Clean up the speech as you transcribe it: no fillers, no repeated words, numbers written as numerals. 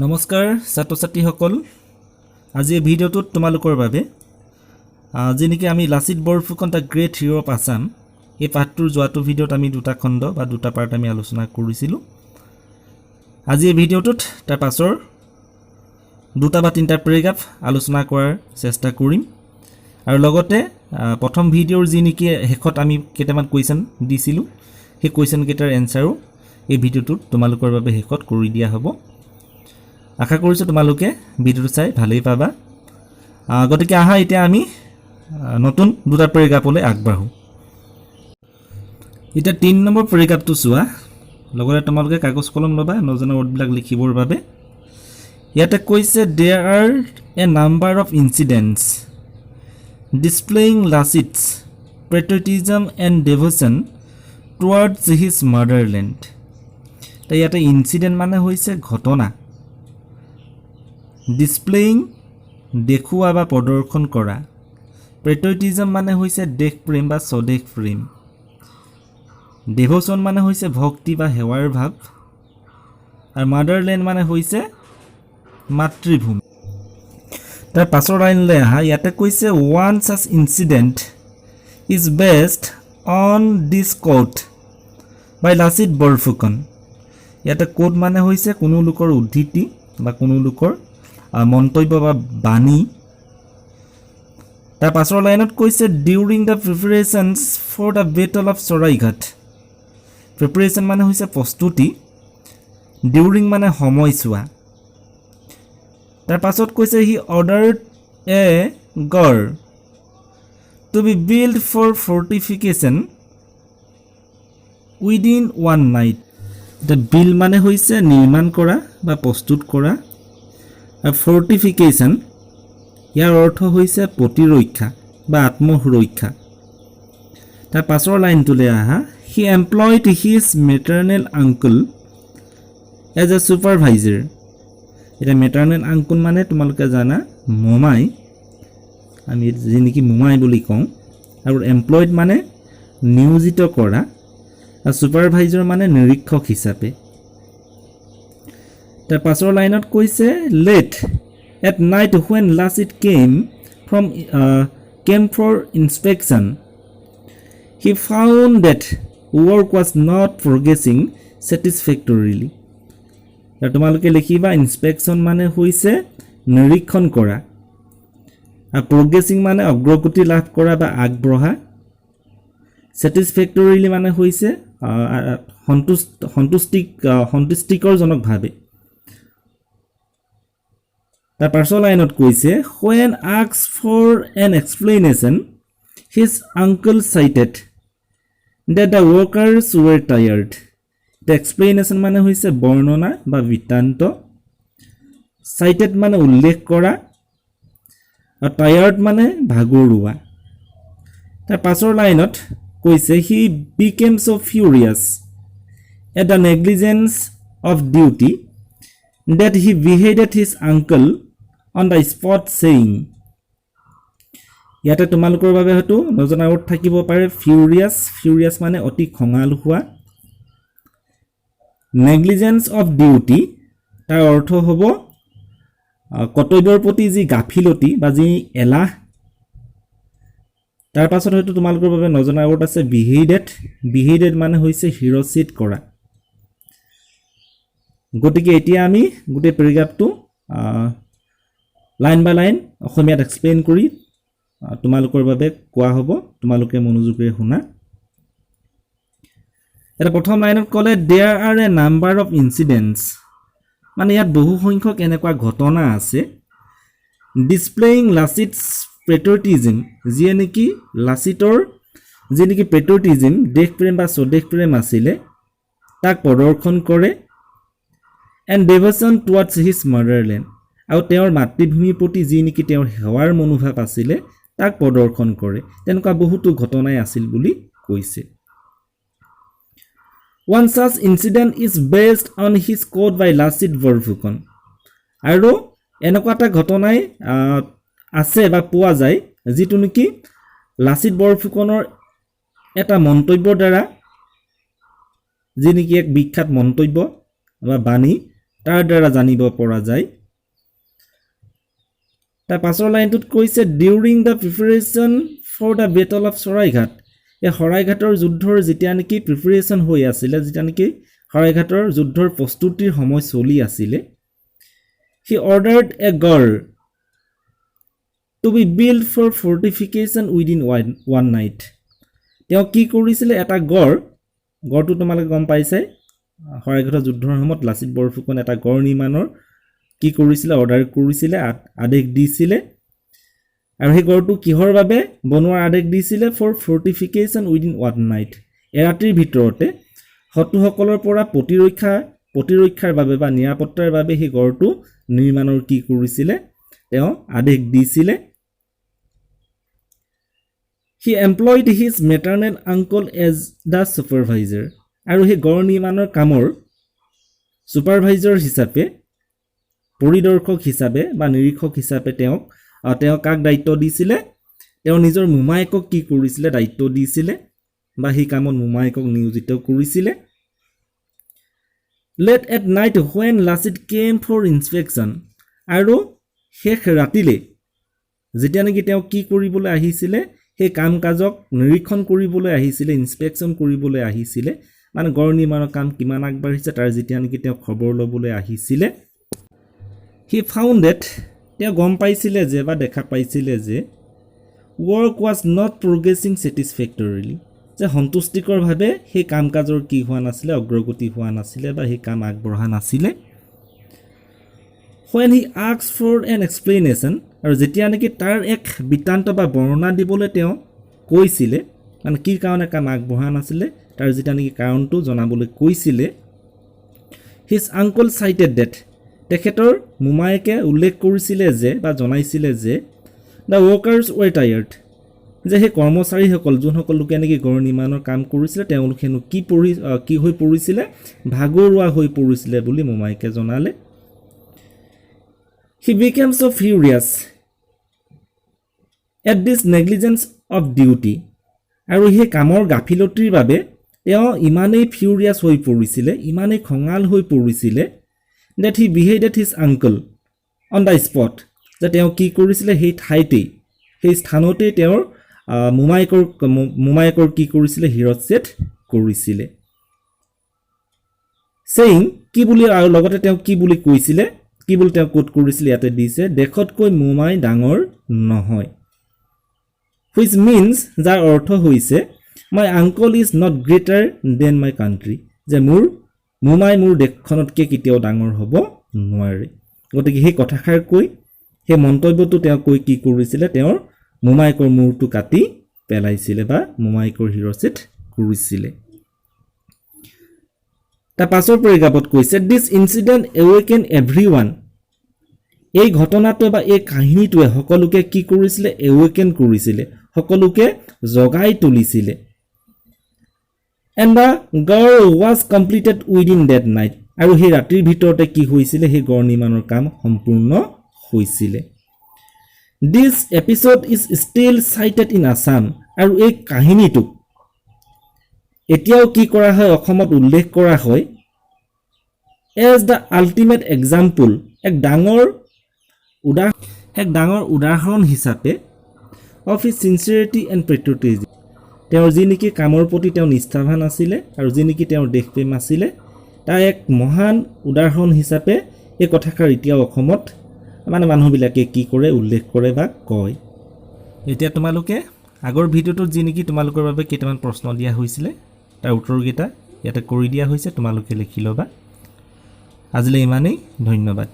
নমস্কাৰ ছাত্ৰ ছাত্ৰীসকল আজি এই ভিডিঅ'টোত তোমালোকৰ বাবে যেনেকৈ আমি Lachit Borphukan the great hero of Assam এই পাঠটোৰ যোৱাটো ভিডিঅ'ত আমি দুটা খণ্ড বা দুটা পাৰ্ট আমি আলোচনা কৰিছিলোঁ আজি এই ভিডিঅ'টোত তাৰ পাছৰ দুটা বা তিনিটা পেৰাগ্ৰাফ আলোচনা কৰাৰ চেষ্টা কৰিম আৰু লগতে প্ৰথম ভিডিঅ'ৰ যি নেকি শেষত আমি কেইটামান কুৱেশ্যন দিছিলোঁ সেই কুৱেশ্যন কেইটাৰ এনসাৰো এই ভিডিঅ'টোত তোমালোকৰ বাবে শেষত কৰি দিয়া হ'ব আশা কৰিছোঁ তোমালোকে ভিডিঅ'টো চাই ভালেই পাবা গতিকে আহা এতিয়া আমি নতুন দুটা পেৰাগ্ৰাফলৈ আগবাঢ়ো এতিয়া 3 নম্বৰ পেৰাগ্ৰাফটো চোৱা লগতে তোমালোকে কাগজ কলম ল'বা নজনা ৱৰ্ডবিলাক লিখিবৰ বাবে ইয়াতে কৈছে there are a number of incidents displaying Lasit's patriotism and devotion towards his motherland তাই ইয়াতে ইনসিডেন্ট মানে হৈছে ঘটনা displaying দেখুৱা বা প্ৰদৰ্শন কৰা patriotism মানে হৈছে দেশ প্ৰেম বা স্বদেশ প্ৰেম devotion মানে হৈছে ভক্তি বা সেৱাৰ ভাৱ আৰু motherland মানে হৈছে মাতৃভূমি তাৰ পাছৰ লাইনলৈ আহা ইয়াতে কৈছে one such incident is based on this quote by Lasit Borphukan ইয়াতে কোট মানে হৈছে কোনো লোকৰ উদ্ধৃতি বা কোনো লোকৰ মন্তব্য বা বাণী তাৰ পাছৰ লাইনত কৈছে during the preparations for the battle of Saraighat preparation মানে হৈছে প্ৰস্তুতি during মানে সময়ছোৱা তাৰ পাছত কৈছে he ordered a gur to be built for fortification within one night the bill মানে হৈছে নিৰ্মাণ কৰা বা প্ৰস্তুত কৰা আৰু fortification ইয়াৰ অৰ্থ হৈছে প্ৰতিৰক্ষা বা আত্মসুৰক্ষা তাৰ পাছৰ লাইনটোলৈ আহা he employed his maternal uncle as a supervisor এটা maternal uncle মানে তোমালোকে জানা মমাই আমি যেনেকি মমাই বুলি কওঁ আৰু employed মানে নিয়োজিত কৰা আৰু supervisor মানে নিৰীক্ষক হিচাপে তাৰ পাছৰ লাইনত কৈছে late at night when Lasit came for inspection he found that work was not progressing satisfactorily তোমালোকে লিখিবা ইনস্পেকশন মানে হৈছে নিৰীক্ষণ কৰা আৰু progressing মানে অগ্ৰগতি লাভ কৰা বা আগবঢ়া satisfactorily মানে হৈছে সন্তুষ্টিকৰ জনকভাৱে তাৰ পাছৰ লাইনত কৈছে when asked for an explanation his uncle cited that the workers were tired the explanation মানে হৈছে বৰ্ণনা বা বিতান্ত cited মানে উল্লেখ কৰা আৰু tired মানে ভাগৰুৱা তাৰ পাছৰ লাইনত কৈছে he became so furious at the negligence of duty that he beheaded his uncle on the spot saying ইয়াতে তোমালোকৰ বাবে হয়তো নজনা ৱৰ্ড থাকিব পাৰে furious মানে অতি খঙাল হোৱা negligence of duty তাৰ অৰ্থ হ'ব কৰ্তব্যৰ প্ৰতি যি গাফিলতি বা যি এলাহ তাৰ পাছত হয়তো তোমালোকৰ বাবে নজনা ৱৰ্ড আছে beheaded মানে হৈছে শিৰচ্ছেদ কৰা গতিকে এতিয়া আমি গোটেই পেৰাগ্ৰাফটো লাইন বাই লাইন অসমীয়াত এক্সপ্লেইন কৰি তোমালোকৰ বাবে কোৱা হ'ব তোমালোকে মনোযোগেৰে শুনা এটা প্ৰথম লাইনত ক'লে there are a number of incidents মানে ইয়াত বহু সংখ্যক এনেকুৱা ঘটনা আছে displaying Lasit's patriotism যিয়ে নেকি লাচিতৰ যি নেকি patriotism দেশ প্ৰেম বা স্বদেশ প্ৰেম আছিলে তাক প্ৰদৰ্শন কৰে and devotion towards his motherland আৰু তেওঁৰ মাতৃভূমিৰ প্ৰতি যি নেকি তেওঁৰ সেৱাৰ মনোভাৱ আছিলে তাক প্ৰদৰ্শন কৰে তেনেকুৱা বহুতো ঘটনাই আছিল বুলি কৈছে one such incident is based on his quote by Lasit Borphukan আৰু এনেকুৱা এটা ঘটনাই আছে বা পোৱা যায় যিটো নেকি লাচিত বৰফুকনৰ এটা মন্তব্যৰ দ্বাৰা যি নেকি এক বিখ্যাত মন্তব্য বা বাণী তাৰ দ্বাৰা জানিব পৰা যায় তাৰ পাছৰ লাইনটোত কৈছে during the preparation for the battle of Saraighat এই শৰাইঘাটৰ যুদ্ধৰ যেতিয়া নেকি প্ৰিপাৰেচন হৈ আছিল যেতিয়া নেকি শৰাইঘাটৰ যুদ্ধৰ প্ৰস্তুতিৰ সময় চলি আছিল he ordered a gor to be built for fortification within one night তেওঁ কি কৰিছিল এটা গড়টো তোমালোকে গম পাইছে শৰাইঘাটৰ যুদ্ধৰ সময়ত লাচিত বৰফুকন এটা গড় নিৰ্মাণৰ কি কৰিছিল অৰ্ডাৰ কৰিছিল আদেশ দিছিল আৰু সেই গড়টো কিহৰ বাবে বনোৱাৰ আদেশ দিছিল ফৰ ফৰ্টিফিকেশ্যন উইদিন ওৱান নাইট এৰাতিৰ ভিতৰতে শত্ৰুসকলৰ পৰা প্ৰতিৰক্ষাৰ বাবে বা নিৰাপত্তাৰ বাবে সেই গড়টো নিৰ্মাণৰ কি কৰিছিল তেওঁ আদেশ দিছিল he employed his maternal uncle as the supervisor আৰু সেই গড় নিৰ্মাণৰ কামৰ সুপাৰভাইজাৰ হিচাপে পৰিদৰ্শক হিচাপে বা নিৰীক্ষক হিচাপে তেওঁ কাক দায়িত্ব দিছিল তেওঁ নিজৰ মোমায়েকক কি কৰিছিল দায়িত্ব দিছিল বা সেই কামত মোমায়েকক নিয়োজিত কৰিছিল late at night when Lasit came for inspection আৰু শেষ ৰাতিলে যেতিয়া নেকি তেওঁ কি কৰিবলৈ আহিছিল সেই কাম কাজক নিৰীক্ষণ কৰিবলৈ আহিছিল ইনস্পেকচন কৰিবলৈ আহিছিল মানে গড় নিৰ্মাণৰ কাম কিমান আগবাঢ়িছে তাৰ যেতিয়া নেকি তেওঁ খবৰ ল'বলৈ আহিছিল he found that তেওঁ গম পাইছিল যে বা দেখা পাইছিল যে work was not progressing satisfactorily যে সন্তুষ্টিকৰভাৱে সেই কাম কাজৰ কি হোৱা নাছিল অগ্ৰগতি হোৱা নাছিল বা সেই কাম আগবঢ়া নাছিল when he asked for an explanation আৰু যেতিয়া নেকি তাৰ এক বিতান্ত বা বৰ্ণনা দিবলৈ তেওঁ কৈছিল মানে কি কাৰণে কাম আগবঢ়া নাছিল তাৰ যেতিয়া নেকি কাৰণটো জনাবলৈ কৈছিল his uncle cited that তেখেতৰ মোমায়েকে উল্লেখ কৰিছিল যে বা জনাইছিল যে the workers were tired যে সেই কৰ্মচাৰীসকল যোনসকল লোকে নেকি গড় নিৰ্মাণৰ কাম কৰিছিল তেওঁলোকে কি হৈ পৰিছিল ভাগৰুৱা হৈ পৰিছিল বুলি মোমায়েকে জনালে he became so furious at this negligence of duty আৰু সেই কামৰ গাফিলতিৰ বাবে তেওঁ ইমানেই ফিউৰিয়াছ হৈ পৰিছিল ইমানেই খঙাল হৈ পৰিছিল that he beheaded his uncle on the spot যে তেওঁ কি কৰিছিল সেই ঠাইতেই সেই স্থানতেই তেওঁৰ মোমায়েকৰ কি কৰিছিল হিৰচেট কৰিছিল saying কি বুলি আৰু লগতে তেওঁ কি বুলি কৈছিল কি বুলি তেওঁ কোট কৰিছিল ইয়াতে দিছে দেখতকৈ মোমাই ডাঙৰ নহয় which means যাৰ অৰ্থ হৈছে my uncle is not greater than my country যে মোমাই মোৰ দেশখনতকৈ কেতিয়াও ডাঙৰ হ'ব নোৱাৰে গতিকে সেই কথাষাৰ কৈ সেই মন্তব্যটো তেওঁ কৈ কি কৰিছিল তেওঁৰ মোমায়েকৰ মূৰটো কাটি পেলাইছিল বা মোমায়েকৰ হিৰচেট কৰিছিল তাৰ পাছৰ পৰিগাপত কৈছে this incident awakened everyone এই ঘটনাটো বা এই কাহিনীটোৱে সকলোকে কি কৰিছিল awaken কৰিছিল সকলোকে জগাই তুলিছিল and the girl was completed within that night আৰু সেই ৰাতিৰ ভিতৰতে কি হৈছিল সেই গড় নিৰ্মাণৰ কাম সম্পূৰ্ণ হৈছিল this episode is still cited in Assam আৰু এই কাহিনীটো এতিয়াও কি কৰা হয় অসমত উল্লেখ কৰা হয় as the ultimate example এক ডাঙৰ উদাহৰণ হিচাপে of his sincerity and patriotism তেওঁৰ যি নেকি কামৰ প্ৰতি তেওঁ নিষ্ঠাৱান আছিল আৰু যি নেকি তেওঁৰ দেশপ্ৰেম আছিল তাৰ এক মহান উদাহৰণ হিচাপে এই কথাষাৰ এতিয়াও অসমত মানে মানুহবিলাকে কি কৰে উল্লেখ কৰে বা কয় এতিয়া তোমালোকে আগৰ ভিডিঅ'টোত যি নেকি তোমালোকৰ বাবে কেইটামান প্ৰশ্ন দিয়া হৈছিল তাৰ উত্তৰকেইটা ইয়াতে কৰি দিয়া হৈছে তোমালোকে লিখি ল'বা আজিলৈ ইমানেই ধন্যবাদ